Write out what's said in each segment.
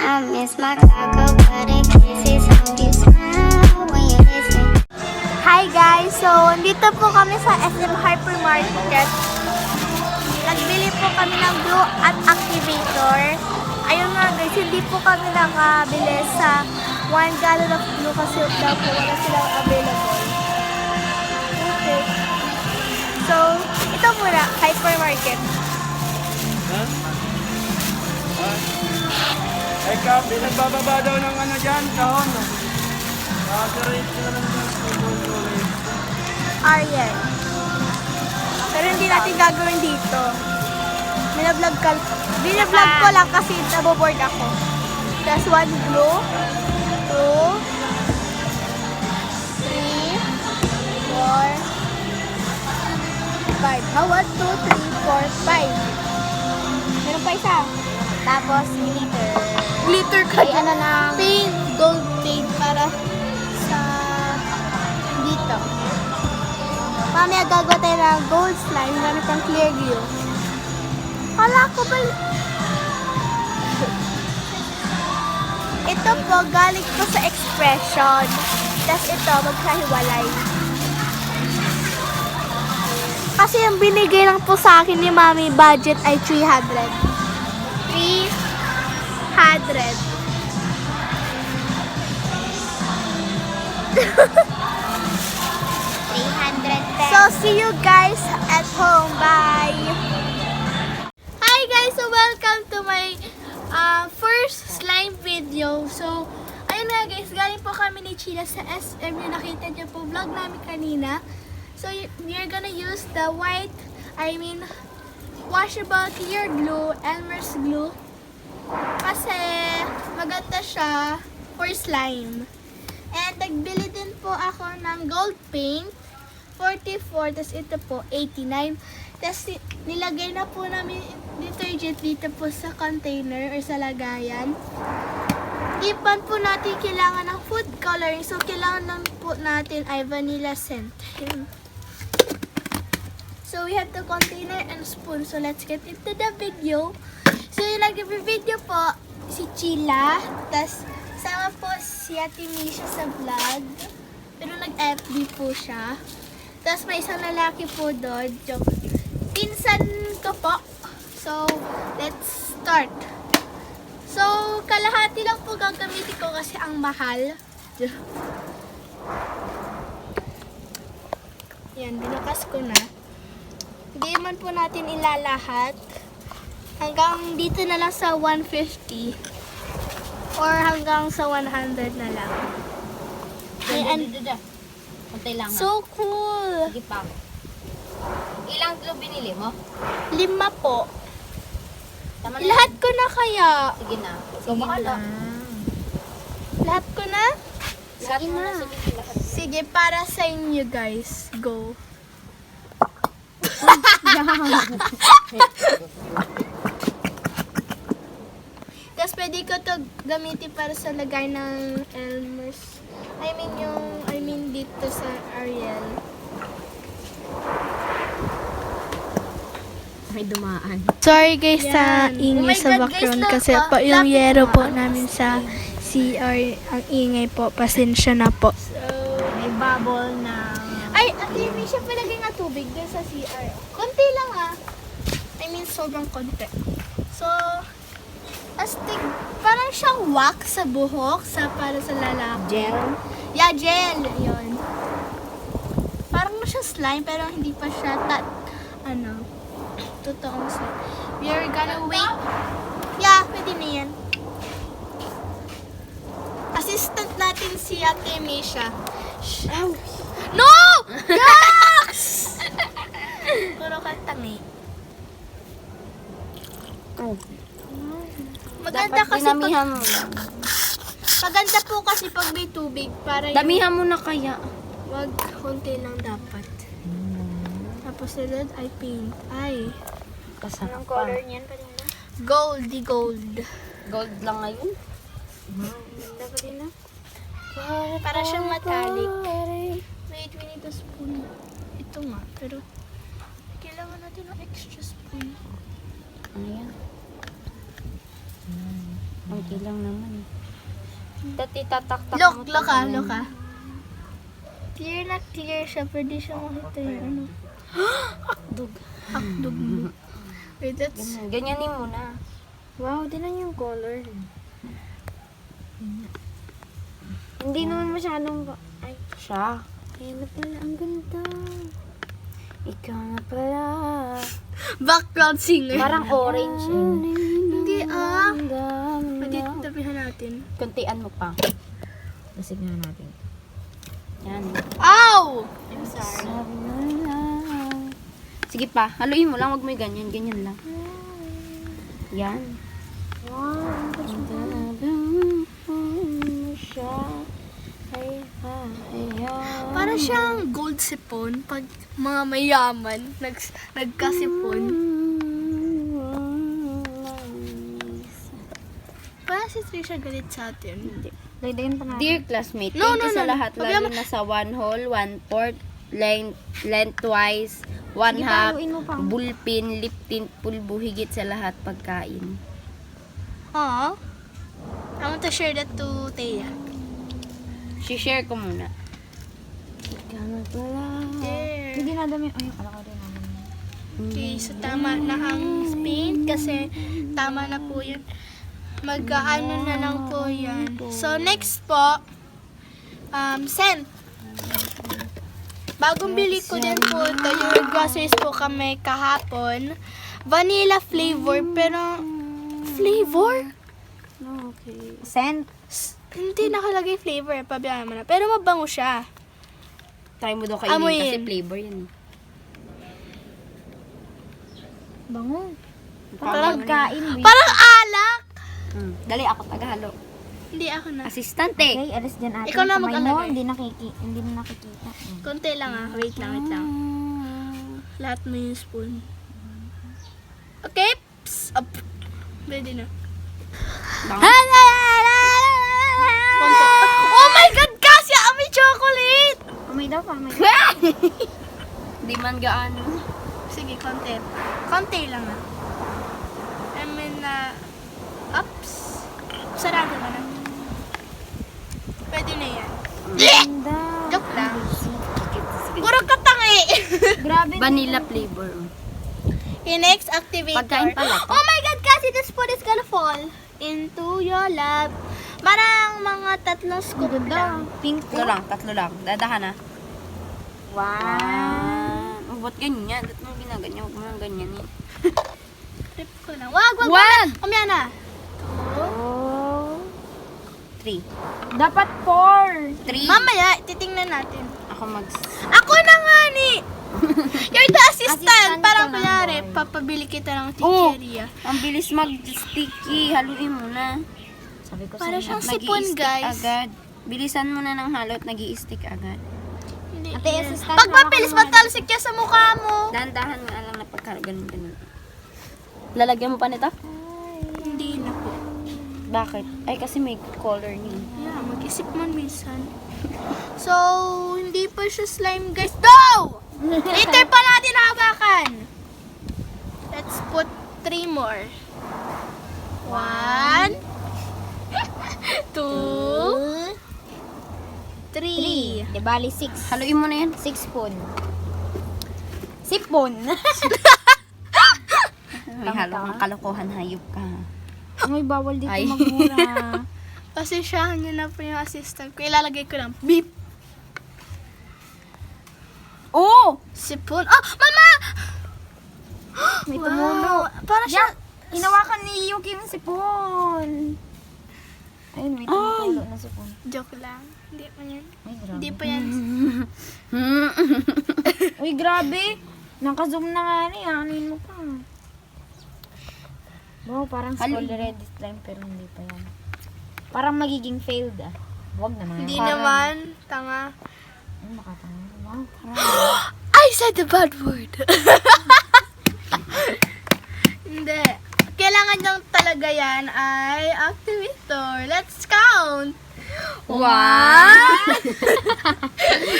I miss my cocoa butter kisses. Hope you smile when you listen. Hi guys! So, dito po kami sa SM Hypermarket. Nagbili po kami ng glue at activator. Ayun nga guys, hindi po kami nakabili sa 1 gallon of glue kasi daw po wala silang available. Okay. So, ito muna, hypermarket. Ay, Kapi, nagbababa daw ng ano dyan, kahon. Nakakarate na lang dyan. Ariel. Pero hindi natin gagawin dito. Binablog ko lang kasi naboboard ako. That's 1 glue, 2, 3, 4, 5. How 1, 2, 3, 4, 5. Meron pa isa. Tapos, glitter. Glitter ka. Ay, ano na? Paint, gold paint para sa dito. Mamaya gagawa tayo ng gold slime gamit ang clear glue. Kala ko ba? Ito po, galing po sa expression. Tapos ito, magkahiwalay. Kasi yung binigay lang po sa akin ni Mami, budget ay 300. 310. So, see you guys at home. Bye! Hi guys! So, welcome to my first slime video. So, ayun nga guys, galing po kami ni Chila sa SM. Yung nakita niyo po vlog namin kanina. So, we're gonna use the washable clear glue, Elmer's glue. Kasi maganda siya for slime. And nagbili din po ako ng gold paint, 44, tas ito po, 89. Tas nilagay na po namin detergent dito po sa container or sa lagayan. Di pa po natin kailangan ng food coloring, so kailangan lang po natin ay vanilla scent. So we have the container and spoon, so let's get into the video. So yung nag-video po, si Chila, tas sama po si Ate Misha sa vlog, pero nag-FB po siya. Tas may isang lalaki po doon, pinsan ko po. So, let's start. So, kalahati lang po gagamitin ko kasi ang mahal. Yan, binukas ko na. Hindi man po natin ilalahat. Hanggang dito na lang sa 150. Or hanggang sa 100 na lang. Kuntay lang. So cool! Sige pa. Ilang glue binili mo? 5 po. Tama na. Lahat ko na kaya. Sige na. Sige na. Lahat ko na? Sige na. Sige, para sa inyo guys. Go. Tapos pwede ko to gamitin para sa lagay ng Elmer's. I mean dito sa Ariel. May dumaan. Sorry guys sa Yan. ingay Oh my sa God, background guys, kasi look, po yung lapit yero mo. po namin sa CR. Ang ingay po. Pasensya na po. May bubble na. Ay, ate, may siya palagay nga tubig dun sa CR. Konti lang sobrang konti. So, astig, parang siyang wax sa buhok, para sa lalaki. Gel? Yeah, gel. Yun. Parang na siya slime, pero hindi pa siya totoong slime. We are gonna wait. Yeah, pwede na yan. Assistant natin si Ate Misha. No! Yucks! Puro ka tangi. Maganda Dapat kasi dinamihan mo. maganda po kasi pag may tubig para Damihan mo na kaya. wag konti lang dapat. Tapos sunod ay paint. Ay, Kasarap pa. niyan pa rin na? goldy gold. Gold lang ngayon? Ganda pa rin na. Para siyang metallic. Wait, we need a spoon. Ito nga, pero kailangan natin ng extra spoon. Ano yan? Ang Okay lang naman. Dati tataktak Look, mo look talaga. look Clear na clear siya. Pwede siya makita yung ano. Dug. Hakdog mo. Wait, that's... Ganyan. Ganyanin mo na. Wow, tinan yung color. Hindi naman masyadong... Ay, siya. Ayan na pala, ang ganda. Ikaw na pala. Background singer. Parang orange eh. Hindi Pwede tabihan natin. Kuntian mo pa. Lasig na natin. Yan. Ow! I'm sorry. Sabi na lang. Sige pa, haluin mo lang, wag mo yung ganyan. Ganyan lang. Yan. Wow. Para siyang gold sipon pag mga mayaman nagkasipon. Parang si Trisha galit sa atin. Dear classmate, No, thank you no, sa no. lahat, Problema- lalo na sa 1 whole, 1/4, lengthwise, 1 half, bullpen, lip tint, pulbo, higit sa lahat pagkain. Aww. I want to share that to Thea. Share ko muna. Ikaw na pala. There. Hindi nadami. Ay, akala ko rin nadami. Okay, so tama na ang spin kasi tama na po yun. Magkaano na lang po yan. So next po, scent. Bagong bili ko din po ito. Yung groceries po kami kahapon. Vanilla flavor, pero flavor? Okay. Scent. Hindi nakalagay flavor, pabayaan mo na. Pero mabango siya. Try mo daw kainin Amoyin. kasi flavor yan. Bango. Parang Parang alak! Dali ako tagahalo. Hindi ako na. Assistant eh. Okay, alis dyan ate. Ikaw na Kamay mo, mag-alagay. hindi mo nakikita. Konti lang ah. Wait lang. Lahat mo yung spoon. Okay. Psst. Up. Pwede na. Bango. Konti. Oh my God! Kasi may chocolate! Umay daw pa, may Di man gaano. Sige, konti. Konti lang ah. I mean, ups. Sarado ka na. Pwede na yan. ganda. Joke lang. Puro katangi. Grabe. Vanilla flavor. Okay, next activator. Pagkain pala to. Oh my God, kasi this food is gonna fall into your lap. Parang mga tatlong scoop lang. Pink Tatlo lang. Dadahan na. Wow. Oh, ba't ganyan? Ba't mo ginaganyan? Huwag mo nang ganyan eh. Trip ko lang. Wag. Kumya na. Oh. 3. Dapat 4. 3. Mamaya, titingnan natin. Ako mag... Ako na nga ni. You're the assistant. Assistant Parang ka na, kunyari, boy. papabili kita ng Oh, chicheria. ang bilis mag-sticky. Haluin mo na. Sabi ko Para sa'yo. siyang sipon, Nag-i-stick guys. agad. Bilisan mo na ng halot, nag-i-stick agad. Hindi. Ate, assistant. Pag mabilis, matalsik ka sa mukha mo. Dahan-dahan nga lang na pagka-ganun-ganun. Lalagyan mo pa nito? Hindi na po. Bakit? Ay, kasi may color niya. Yeah, mag-isip man minsan. So, hindi pa siya slime, guys. No! Later pa natin hawakan. Let's put 3 more. 1, 2, 3. Di bali 6. Haluin mo na yan. 6 spoon. Sipon. May halo kang kalokohan, hayop ka. May bawal dito Ay. magmura. Pasensyahan niyo na po yung assistant ko. Ilalagay ko lang. Beep. Oh! Sipon. Oh, mama! May tumulo. Para siya... Hinawakan ni Yuki yung sipon. Ayun, may tumulo na sipon. Joke lang. Hindi pa yan. Ay, grabe. Hindi pa yan. Uy, grabe. Naka-zoom na nga rin. Anuin mo pa. Wow, parang scroll ready slime pero hindi pa yan. Parang magiging failed ah. Huwag naman. Hindi Parang- naman. Tanga. Ay, makatanga. Wow, parang... I said the bad word. Hindi. Kailangan lang talaga yan ay activator. Let's count. 1,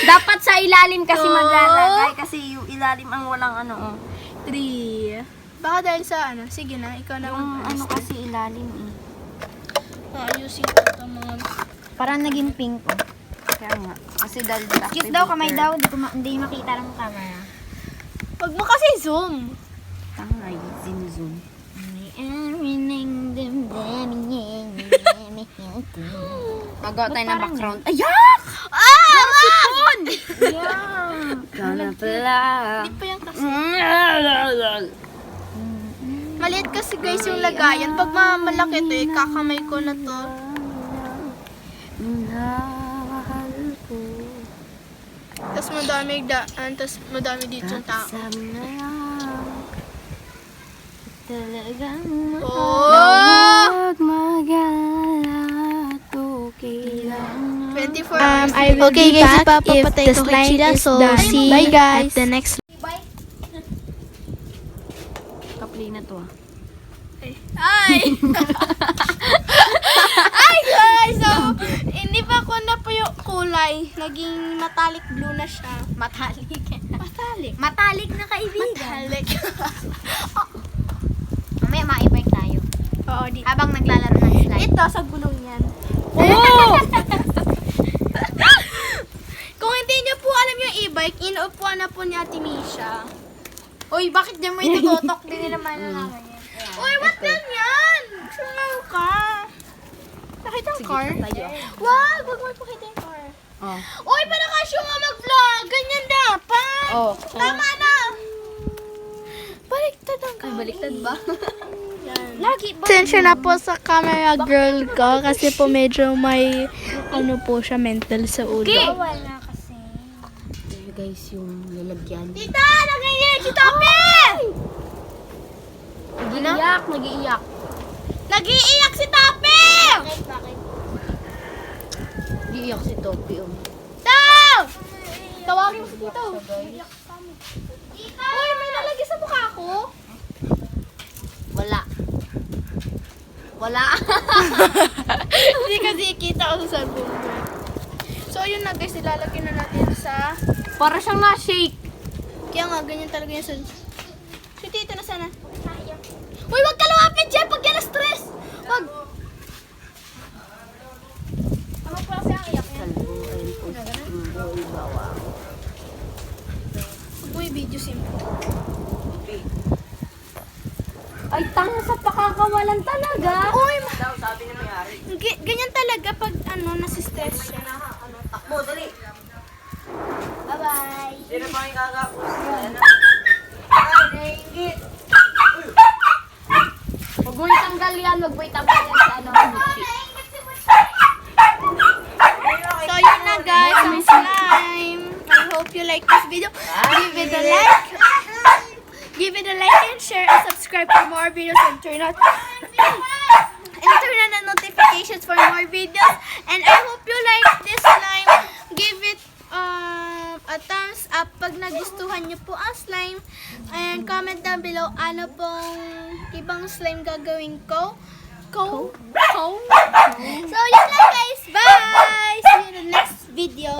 Dapat sa ilalim kasi Two. maglalagay. Kasi yung ilalim ang walang ano. 3. Baka dahil sa ano. Sige na, ikaw na Yung ano kasi ilalim eh. Ayusin ko ito mga... Parang naging pink oh. Kaya nga. Kasi dahil sa Cute daw, kamay daw. Hindi makita ng camera. Huwag mo kasi zoom. Tangay, zoom. Pagawa tayo ng background. Ayak! Sipon! Gana pala. Hindi pa yan kasi. Maliit kasi guys yung lagayan. Pag malaki ito, kakamay ko na to. Mahal ko. Tapos madami daan, tapos madami dito yung tao. Talagang Oh! Huwag mag-alala, okay lang. 24 hours. Okay guys, ipapapatay ko kay Chila. So, see you at the next. Kapli na to ah. Ay! Ay guys! So, hindi pa ko na po yung kulay. Naging metallic blue na siya. Matalik. Metallic. Matalik na kaibigan. Metallic. Mamaya maibike tayo. Oo, di. Habang naglalaro ng slide. Ito, sa gulong yan. Oh! Kung hindi niyo po alam yung e-bike, inuupuan na po ni Ate Misha. Uy, bakit dyan mo itututok? Hindi nila malalaman yan. Uy, ba't ganyan? Sumaw ka. Nakita ang car? Wag mo ipakita yung car. Oh. Uy, para ka siya nga mag-vlog. Ganyan dapat. Oh. Tama na. Baliktad ang car. Baliktad ba? Lagi ba? Pasensya na po sa camera girl ko kasi po medyo may ano po siya mental sa ulo. Bawal na kasi. Ito guys yung lalagyan. Tita! Nangyayari si Topi! Nag-iiyak, nag-iiyak. Nag-iiyak si Topi! Bakit? Nag-iiyak si Topi oh. Taw! Tawagin mo si Tito. Uy, may nalagay sa mukha ko. Wala. Wala. Hindi kasi ikita ko sa cellphone ko. So, yun na guys, ilalagay na natin sa... Para siyang na-shake. Kaya nga, ganyan talaga yung sa... Si Tito na sana. Uy, wag ka lumapit dyan pag yan na-stress! Wag! Ano pa kasi ang iyak niya? Huwag mo yung video sim. Ay, tanga sa pakakawalan talaga. Uy, Sabi na mayari. ganyan talaga pag ano, nasistress siya. Takbo, dali. Bye-bye! Sino pa yung kakapos? Huwag mo itanggal yan. Huwag mo itanggal yan sa ano. So, yun na guys, ang slime. I hope you like this video. Give it a like. Give it a like and share and subscribe for more videos and turn on the notifications for more videos. And I hope you like this slime. Give it a thumbs up pag nagustuhan nyo po ang slime. And comment down below ano pong ibang slime gagawin ko. So, yun lang guys. Bye! See you in the next video.